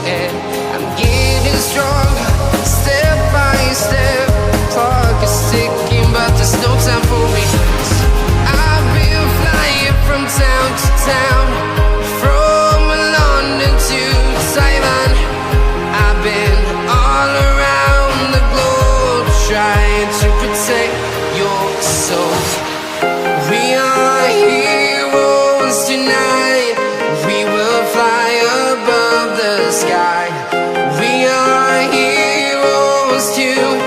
and I'm getting stronger, step by step. Clock is ticking, but there's no time for me. I've been flying from town to town, from London to Taiwan. I've been all around the globe trying to protect your soul. We are heroes tonight. We will fly above the sky. We are heroes tonight.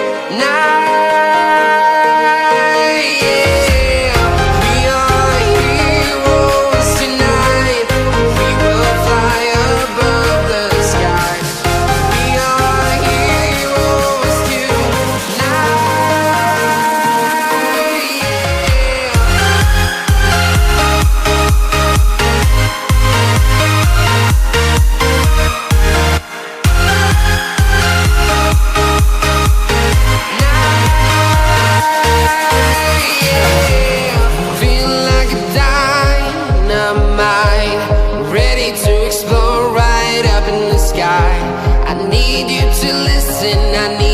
Yeah. We are heroes tonight. We will fly above the sky. We are heroes tonight. Feel like a dynamite, ready to explode right up in the sky. I need you to listen, I need